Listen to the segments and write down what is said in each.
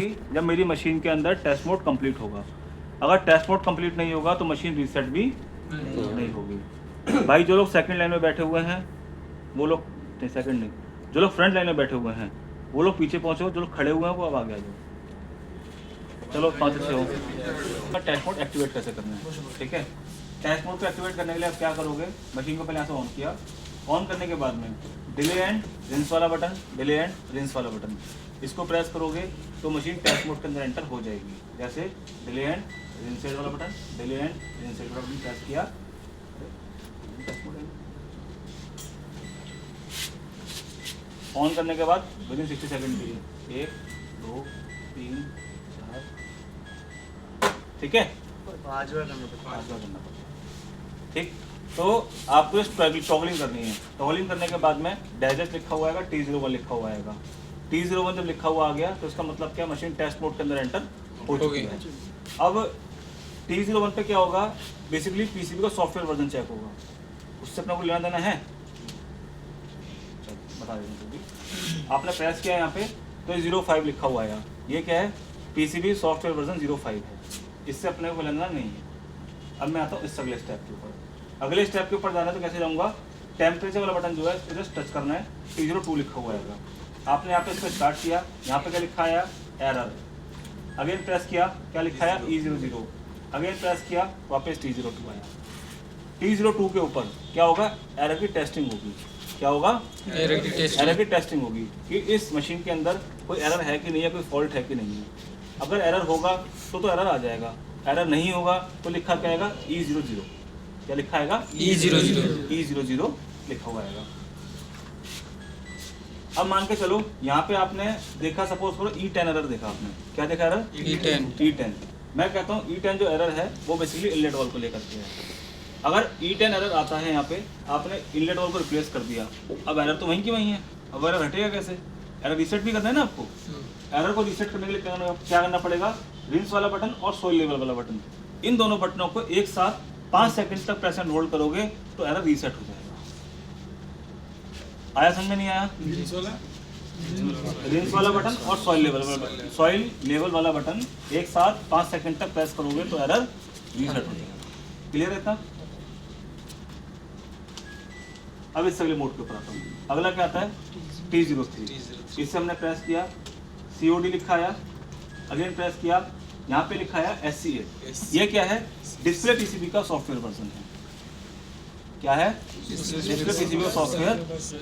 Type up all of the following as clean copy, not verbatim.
होगी जब मेरी मशीन के अंदर टेस्ट मोड कंप्लीट होगा। अगर टेस्ट मोड कंप्लीट नहीं होगा तो मशीन रीसेट भी नहीं होगी। भाई जो लोग सेकंड लाइन में बैठे हुए हैं वो लोग, नहीं सेकंड नहीं, जो लोग फ्रंट लाइन में बैठे हुए हैं वो लोग पीछे पहुँचो, जो लोग खड़े हुए हैं वो अब आगे आ जाओ। चलो 5 अच्छे हो। टेस्ट मोड एक्टिवेट कैसे करना है, ठीक है। टेस्ट मोड को एक्टिवेट करने के लिए आप क्या करोगे, मशीन को पहले यहाँ से ऑन किया, ऑन करने के बाद में डिले एंड रिंस वाला बटन, डिले एंड रिंस वाला बटन, इसको प्रेस करोगे तो मशीन टेस्ट मोड के अंदर एंटर हो जाएगी। जैसे डिले एंड रिंसेट वाला बटन, डिले एंड रिंसेट वाला बटन प्रेस किया, ऑन करने के बाद विदिन 60 सेकंड के लिए 1 2 3 4, ठीक है, 5 बार करना पड़ता है, ठीक। तो आपको इस टॉगलिंग करनी है। टॉगलिंग करने के बाद में डाइजेस्ट लिखा हुआ आएगा, T01 लिखा हुआ आएगा। T01 जब लिखा हुआ आ गया तो इसका मतलब क्या, मशीन टेस्ट मोड के अंदर एंटर हो चुकी है। अब T01 पे क्या होगा, बेसिकली पीसीबी का सॉफ्टवेयर वर्जन चेक होगा, उससे अपने को लेना देना है, बता दें। आपने प्रेस किया यहाँ पे तो 05 लिखा हुआ आया, ये क्या है, पीसीबी सॉफ्टवेयर वर्जन 05 है, इससे अपने को लेना नहीं है। अब मैं आता हूँ इस अगले स्टेप के ऊपर। अगले स्टेप के ऊपर जाना है तो कैसे जाऊँगा, टेम्परेचर वाला बटन जो है इसको जस्ट टच करना है, T02 लिखा हुआ आएगा। आपने यहाँ पे इसको स्टार्ट किया, यहाँ पे क्या लिखा आया, एरर। अगेन प्रेस किया, क्या लिखा है, E00। अगेन प्रेस किया, वापस T02 आया। T02 के ऊपर क्या होगा, एरर की टेस्टिंग होगी। क्या होगा, एरर की टेस्टिंग होगी कि इस मशीन के अंदर कोई एरर है कि नहीं है, कोई फॉल्ट है कि नहीं है। अगर एरर होगा तो एरर आ जाएगा, एरर नहीं होगा तो लिखा क्या आएगा, E00। क्या लिखा आएगा, E00 लिखा हुआ आएगा। अब मान के चलो यहाँ पे आपने देखा, सपोज करो E10 एरर देखा आपने, क्या देखा एरर, E10। मैं कहता हूँ E10 जो एरर है वो बेसिकली इनलेट वाल्व को लेकर के है। अगर E10 एरर आता है यहाँ पे, आपने इनलेट वाल्व को रिप्लेस कर दिया, अब एरर तो वहीं की वहीं है, अब एरर हटेगा कैसे, एरर रीसेट भी करना है ना आपको। एरर को रीसेट करने के लिए क्या करना पड़ेगा, रिंस वाला बटन और सोइल लेवल वाला बटन, इन दोनों बटनों को एक साथ 5 सेकंड तक प्रेस एंड होल्ड करोगे तो एरर रीसेट हो जाएगा। आया समझ में, नहीं आया, रिंस वाला बटन और सॉइल लेवल वाला बटन एक साथ 5 सेकंड तक प्रेस करोगे तो एरर रीसेट हो जाएगा। क्लियर है था। अब इस अगले मोड के ऊपर आता हूँ। अगला क्या आता है, T03। इससे हमने प्रेस किया, COD लिखा आया, अगेन प्रेस किया, यहाँ पे लिखा है SCA। ये क्या है, डिस्प्ले पीसीबी का सॉफ्टवेयर वर्जन है। क्या है, डिस्प्ले पीसीबी का सॉफ्टवेयर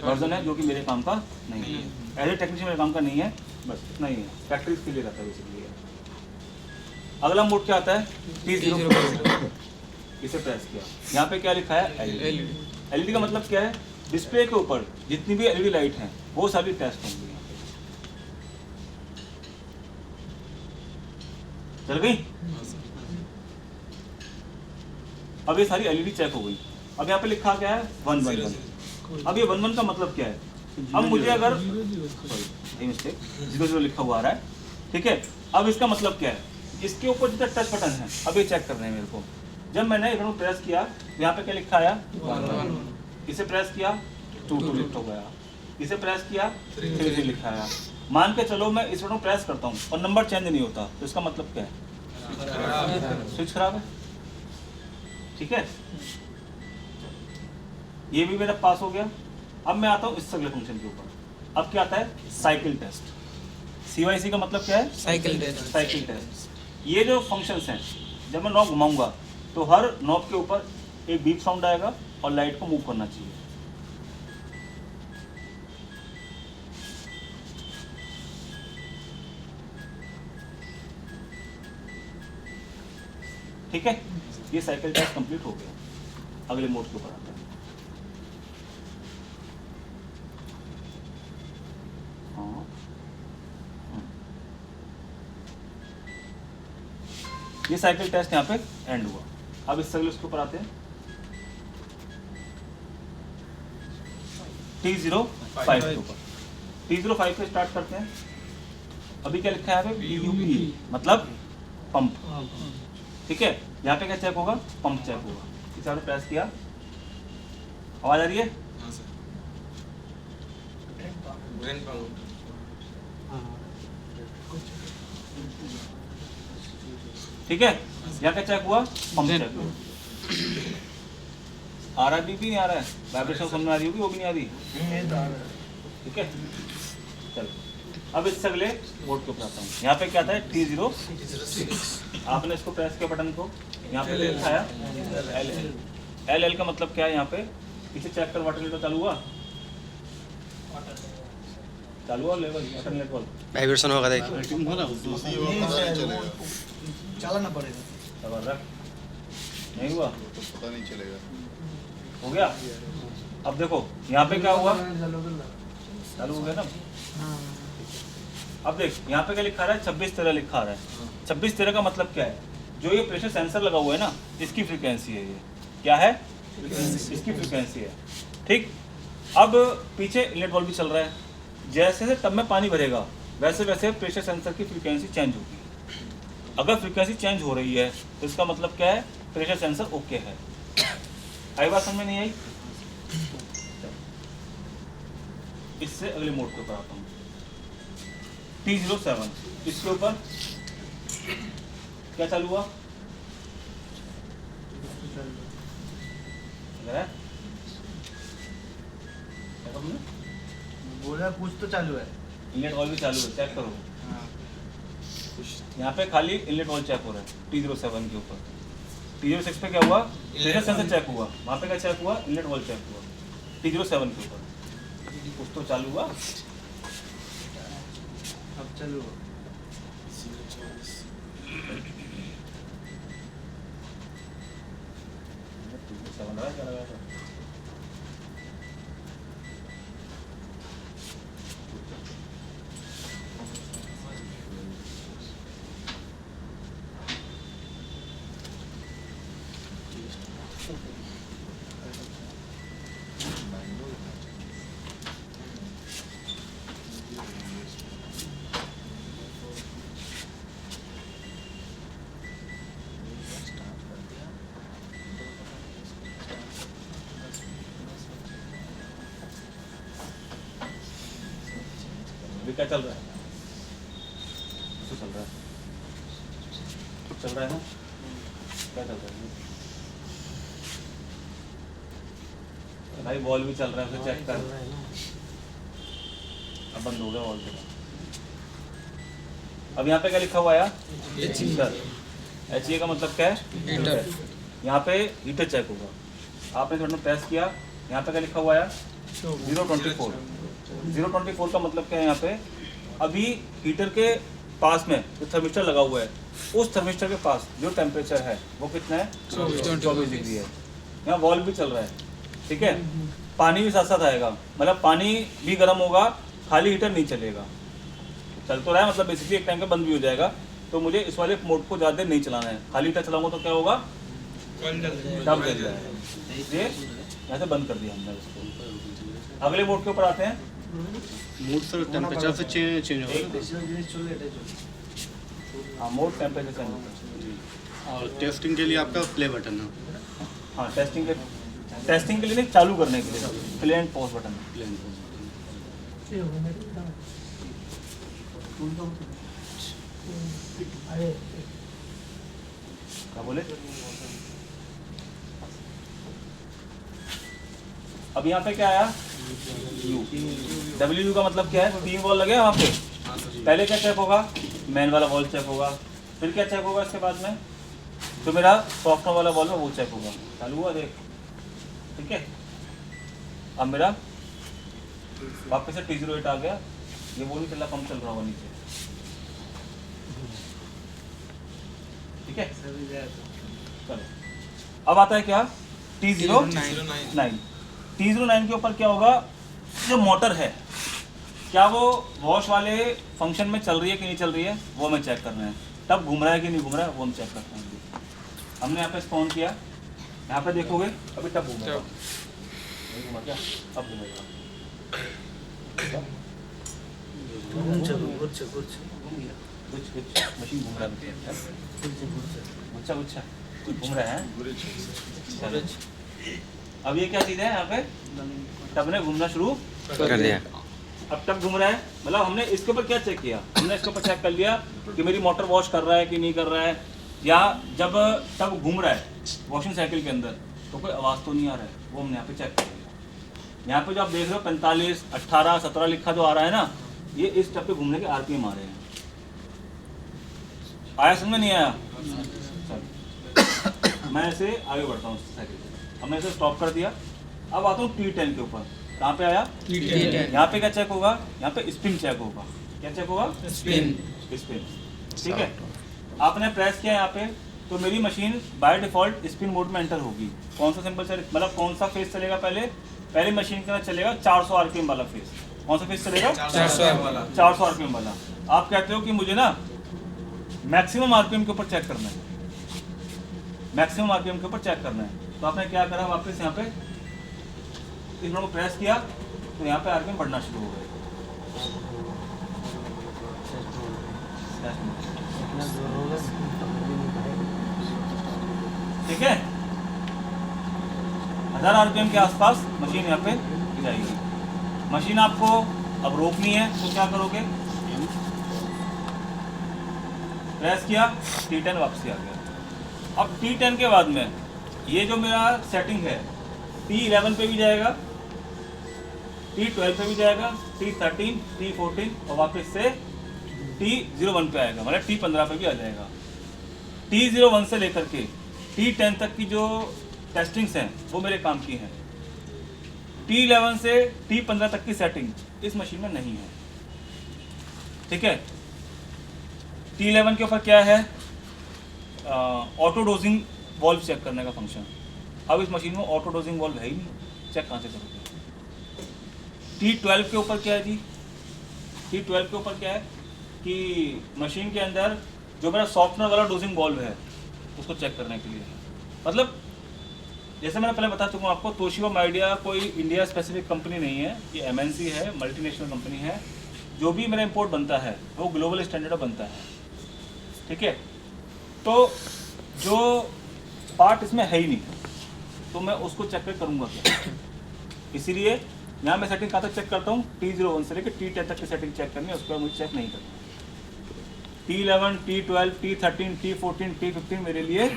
वर्जन है, जो कि मेरे काम का नहीं है, एज ए टेक्नीशियन मेरे काम का नहीं है, बस इतना ही है, फैक्ट्रीज के लिए रहता है बेसिकली। अगला मोड क्या आता है, T05। इसे प्रेस किया, यहाँ पे क्या लिखा है, LED का मतलब क्या है, डिस्प्ले के ऊपर जितनी भी LED लाइट हैं वो सभी टेस्ट होंगी। चल गई। अब ये सारी LED चेक हो गई। अब यहाँ पे लिखा क्या है, 111। अब ये 11 का मतलब क्या है, अब मुझे अगर मिस्टेक 00 लिखा हुआ आ रहा है, ठीक है। अब इसका मतलब क्या है, इसके ऊपर जितना टच बटन है अब ये चेक करना है मेरे को। जब मैंने इधर प्रेस किया यहाँ पे क्या लिखा आया, 1। इसे प्रेस किया 22 लिखा हुआ आया, इसे प्रेस किया 33 लिखा आया। मान के चलो मैं इस बटन को प्रेस करता हूँ और नंबर चेंज नहीं होता तो इसका मतलब क्या है, स्विच खराब है, ठीक है। ये भी मेरा पास हो गया। अब मैं आता हूँ इस अगले फंक्शन के ऊपर। अब क्या आता है, साइकिल टेस्ट। CYC का मतलब क्या है, साइकिल टेस्ट। ये जो फंक्शंस हैं, जब मैं नॉब घुमाऊंगा तो हर नॉब के ऊपर एक बीप साउंड आएगा और लाइट को मूव करना चाहिए। ठीक है, ये साइकिल टेस्ट कंप्लीट हो गया। अगले मोड के ऊपर आता है। हाँ, ये साइकिल टेस्ट यहाँ पे एंड हुआ। अब इस अगले उसके ऊपर आते हैं, T05 के ऊपर। T05 पे स्टार्ट करते हैं। अभी क्या लिखा है यहाँ पे, PUP मतलब पंप, ठीक है। यहाँ पे क्या चेक होगा, पंप चेक होगा। इसे आपने प्रेस किया, आवाज आ रही है, ठीक है, यहाँ क्या चेक हुआ, पंप चेक हुआ। आ रहा है बीपी, नहीं आ रहा है, वाइब्रेशन समझ में आ रही होगी, वो भी नहीं आ रही, ठीक है। चलो अब इससे अगले बोर्ड के ऊपर आता हूँ। यहाँ पे क्या था, T0, आपने इसको प्रेस किया बटन को, यहाँ पे लिखा है LL का मतलब क्या है, यहाँ पे पीछे चेक कर, वाटर लीटर चालू हुआ, लेवल वाटर लेवल वाइब्रेशन होगा, देख चलाना पड़ेगा, सबर रख, नहीं हुआ तो पता नहीं चलेगा। हो गया। अब देखो यहाँ पे क्या हुआ, चालू हो गया ना। अब देख यहाँ पे क्या लिखा रहा है, 2613 लिखा रहा है। 2613 का मतलब क्या है, जो ये प्रेशर सेंसर लगा हुआ है ना, इसकी फ्रीक्वेंसी है, ये क्या है, इसकी फ्रीक्वेंसी है, ठीक। अब पीछे इनलेट वाल्व भी चल रहा है, जैसे जैसे टब में पानी भरेगा वैसे वैसे प्रेशर सेंसर की फ्रीक्वेंसी चेंज होगी। अगर फ्रीक्वेंसी चेंज हो रही है तो इसका मतलब क्या है, प्रेशर सेंसर ओके है। आई बात समझ में नहीं आई? इससे अगले मोड के ऊपर आता हूँ, T07, इसके ऊपर क्या चालू हुआ, बोला कुछ तो चालू है, इनलेट वाल्व भी चालू है, चेक करो। यहाँ पे खाली इनलेट वाल्व चेक हो रहा है T07 के ऊपर। T06 पे क्या हुआ, प्रेशर सेंसर चेक हुआ, वहाँ पे क्या चेक हुआ, इनलेट वाल्व चेक हुआ। T07 के ऊपर कुछ तो चालू हुआ, अब चालू हो। क्या चल रहा है, तो चल रहा है, चल रहा है ना, क्या चल रहा है भाई, बॉल भी चल रहा है, उसे चेक कर। अब बंद हो गया बॉल के। अब यहाँ पे क्या लिखा हुआ है, हीटर। HE का मतलब क्या है, हीटर। यहाँ पे हीटर चेक होगा, आपने थोड़ा प्रेस किया, यहाँ पे क्या लिखा हुआ है, 024। 024 का मतलब क्या है, यहाँ पे अभी हीटर के पास में जो थर्मिस्टर लगा हुआ है, उस थर्मिस्टर के पास जो टेम्परेचर है वो कितना है, 24 डिग्री है। यहाँ वॉल्व भी चल रहा है, ठीक है, पानी भी साथ साथ आएगा, मतलब पानी भी गर्म होगा, खाली हीटर नहीं चलेगा, चल तो रहा है, मतलब बेसिकली एक टाइम पे बंद भी हो जाएगा। तो मुझे इस वाले मोड को ज़्यादा देर नहीं चलाना है, खाली हीटर चलाऊंगा तो क्या होगा, तब जल जाएगा, इसलिए यहाँ से बंद कर दिया हमने उसको। अगले मोड के ऊपर आते हैं, मूड सर टेम्परेचर से चेंज होगा, हाँ मोड टेम्परेचर चेंज। और टेस्टिंग के लिए आपका प्ले बटन है, हाँ टेस्टिंग के लिए नहीं, चालू करने के लिए प्ले एंड पॉज बटन। प्लेन क्या बोले, अब यहाँ पे क्या आया, W का मतलब क्या है, 3 बॉल लगे वहाँ पे। पहले क्या चेक होगा, मैन वाला बॉल चेक होगा, फिर क्या चेक होगा इसके बाद में, तो मेरा सॉफ्टवेयर वाला बॉल है वो चेक होगा। चालू हुआ देख, ठीक है। अब मेरा वापस से T08 आ गया, ये वो नहीं चल रहा, पंप चल रहा होगा नीचे, ठीक है। चलो अब आता है क्या, T09। T09 के ऊपर क्या होगा, जो मोटर है क्या वो वॉश वाले फंक्शन में चल रही है कि नहीं चल रही है, वो हमें चेक करना है। तब घूम रहा है कि नहीं घूम रहा है वो हम चेक करते हैं। हमने यहाँ पे स्पॉन किया, यहाँ पे देखोगे अभी तब घूमेगा, नहीं घूमा क्या, अब घूमेगा, मशीन घूम रहा है, गुच्छा गुच्छा घूम रहा है। अब ये क्या चीज़ है, यहाँ पे टब ने घूमना शुरू कर दिया। अब तक घूम रहा है, मतलब हमने इसके ऊपर क्या चेक किया, हमने इसके ऊपर चेक कर लिया कि मेरी मोटर वॉश कर रहा है कि नहीं कर रहा है, या जब तब घूम रहा है वॉशिंग साइकिल के अंदर तो कोई आवाज़ तो नहीं आ रहा है, वो हमने यहाँ पे चेक कर लिया। यहाँ पे जो आप देख रहे हो 45, 18, 17 लिखा जो आ रहा है ना, ये इस स्टेप पे घूमने के आरपीएम आ रहे हैं। आया समझ में नहीं आया? चल मैं इसे आगे बढ़ता हूँ साइकिल से। अब मैं इसे स्टॉप कर दिया। अब आता हूँ T10 के ऊपर। कहाँ पे आया? T10। यहाँ पे क्या चेक होगा? यहाँ पे स्पिन चेक होगा। क्या चेक होगा? स्पिन। स्पिन। ठीक है, आपने प्रेस किया यहाँ पे तो मेरी machine by default spin mode में एंटर होगी। कौन सा सिंपल चले, मतलब कौन सा फेस चलेगा? पहले मशीन के अंदर चलेगा 400 आरपीएम वाला फेस। कौन सा फेस चलेगा? 400 आरपीएम वाला। आप कहते हो कि मुझे ना मैक्सिमम आरपीएम के ऊपर चेक करना है, मैक्सिमम आरपीएम के ऊपर चेक करना है। तो आपने क्या करा, वापस यहाँ पे इस को प्रेस किया तो यहाँ पे आरपीएम बढ़ना शुरू हो गया। ठीक है, 1000 आरपीएम के आसपास मशीन यहाँ पे जाएगी। मशीन आपको अब रोकनी है तो क्या करोगे? प्रेस किया, T10 वापसी आ गया। अब T10 के बाद में ये जो मेरा सेटिंग है T11 पे भी जाएगा, T12 पे भी जाएगा, T13, T14 और वापस से T01 पे आएगा, मतलब T15 पे भी आ जाएगा। T01 से लेकर के T10 तक की जो टेस्टिंग्स हैं वो मेरे काम की हैं। T11 से T15 तक की सेटिंग इस मशीन में नहीं है। ठीक है, T11 के ऊपर क्या है? ऑटो डोजिंग वॉल्व चेक करने का फंक्शन। अब इस मशीन में ऑटो डोजिंग वॉल्व है ही नहीं, चेक कहाँ से करोगे? T12 के ऊपर क्या है जी? T12 के ऊपर क्या है कि मशीन के अंदर जो मेरा सॉफ्टवेयर वाला डोजिंग वॉल्व है उसको चेक करने के लिए है। मतलब जैसे मैंने पहले बता चुका हूँ आपको, तोशिबा माइडिया कोई इंडिया स्पेसिफिक कंपनी नहीं है, ये MNC है, मल्टीनेशनल कंपनी है। जो भी मेरा इंपोर्ट बनता है वो ग्लोबल स्टैंडर्ड बनता है। ठीक है, तो जो पार्ट इसमें है ही नहीं तो मैं उसको चेक करूँगा क्या? इसीलिए यहाँ मैं सेटिंग कहाँ तक चेक करता हूँ? T01 से लेकर T10 तक की सेटिंग चेक करनी है, उसके बाद मुझे चेक नहीं करना। T11, T12, T13, T14, T15 मेरे लिए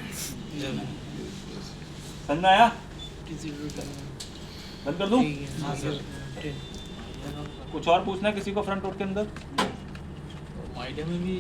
समझ आया? बंद कर दूँ? कुछ और पूछना है किसी को फ्रंट रोड के अंदर? आइडिया में भी